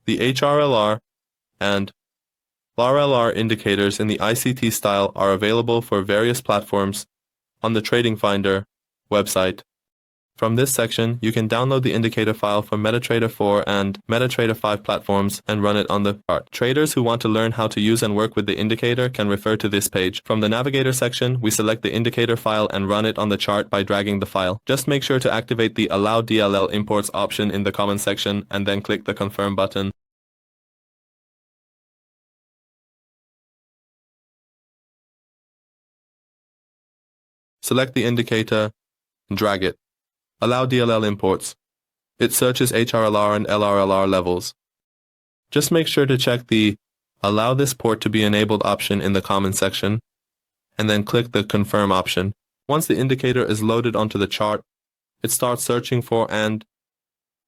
The HRLR and LRLR indicators in the ICT style are available for various platforms on the Trading Finder website. From this section, you can download the indicator file from MetaTrader 4 and MetaTrader 5 platforms and run it on the chart. Traders who want to learn how to use and work with the indicator can refer to this page. From the Navigator section, we select the indicator file and run it on the chart by dragging the file. Just make sure to activate the Allow DLL Imports option in the Comment section and then click the Confirm button. Select the indicator and drag it. Allow DLL imports. It searches HRLR and LRLR levels. Just make sure to check the Allow this port to be enabled option in the comment section, and then click the Confirm option. Once the indicator is loaded onto the chart, it starts searching for and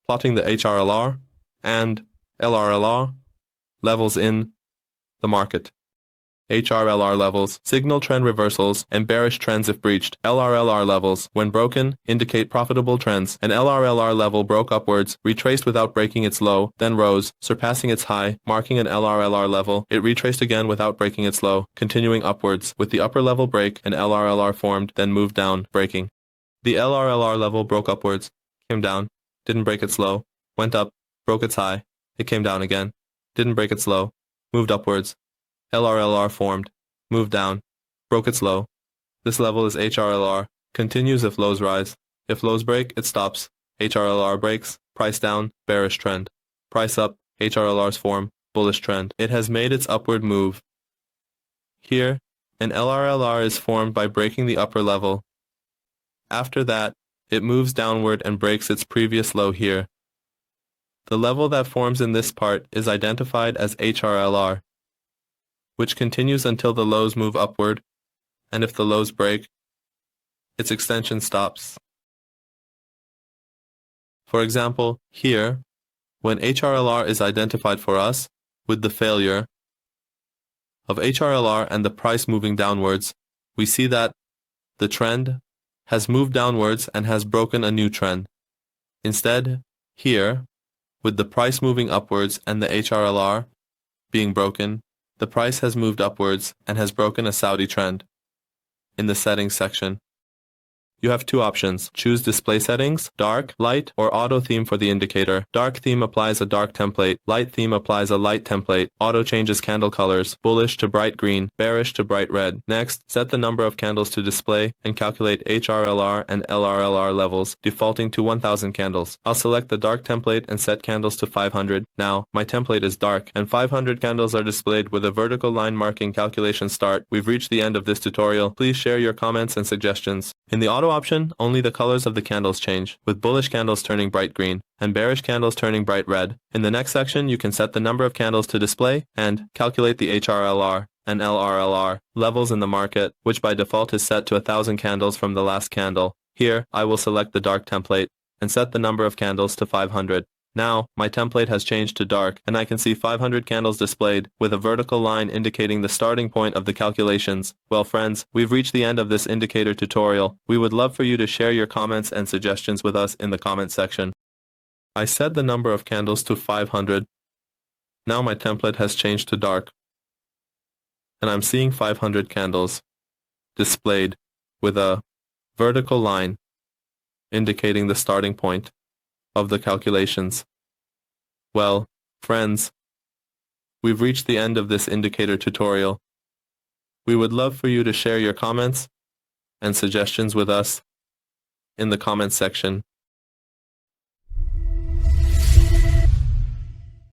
plotting the HRLR and LRLR levels in the market. HRLR levels signal trend reversals and bearish trends if breached. LRLR levels, when broken, indicate profitable trends. An LRLR level broke upwards, retraced without breaking its low, then rose, surpassing its high, marking an LRLR level. It retraced again without breaking its low, continuing upwards. With the upper level break, an LRLR formed, then moved down, breaking. The LRLR level broke upwards, came down, didn't break its low, went up, broke its high, it came down again, didn't break its low, moved upwards. LRLR formed, moved down, broke its low. This level is HRLR, continues if lows rise. If lows break, it stops. HRLR breaks, price down, bearish trend. Price up, HRLR's form, bullish trend. It has made its upward move. Here, an LRLR is formed by breaking the upper level. After that, it moves downward and breaks its previous low here. The level that forms in this part is identified as HRLR, which continues until the lows move upward, and if the lows break, its extension stops. For example, here, when HRLR is identified for us with the failure of HRLR and the price moving downwards, we see that the trend has moved downwards and has broken a new trend. Instead, here, with the price moving upwards and the HRLR being broken, the price has moved upwards and has broken a Saudi trend. In the settings section, you have two options. Choose display settings, dark, light, or auto theme for the indicator. Dark theme applies a dark template. Light theme applies a light template. Auto changes candle colors, bullish to bright green, bearish to bright red. Next, set the number of candles to display and calculate HRLR and LRLR levels, defaulting to 1000 candles. I'll select the dark template and set candles to 500. Now, my template is dark, and 500 candles are displayed with a vertical line marking calculation start. We've reached the end of this tutorial. Please share your comments and suggestions. In the auto option, only the colors of the candles change, with bullish candles turning bright green and bearish candles turning bright red. In the next section, you can set the number of candles to display and calculate the HRLR and LRLR levels in the market, which by default is set to 1000 candles from the last candle. Here, I will select the dark template and set the number of candles to 500. Now, my template has changed to dark, and I can see 500 candles displayed, with a vertical line indicating the starting point of the calculations. Well friends, we've reached the end of this indicator tutorial. We would love for you to share your comments and suggestions with us in the comment section. I set the number of candles to 500. Now my template has changed to dark, and I'm seeing 500 candles displayed with a vertical line indicating the starting point of the calculations. Well, friends, we've reached the end of this indicator tutorial. We would love for you to share your comments and suggestions with us in the comments section.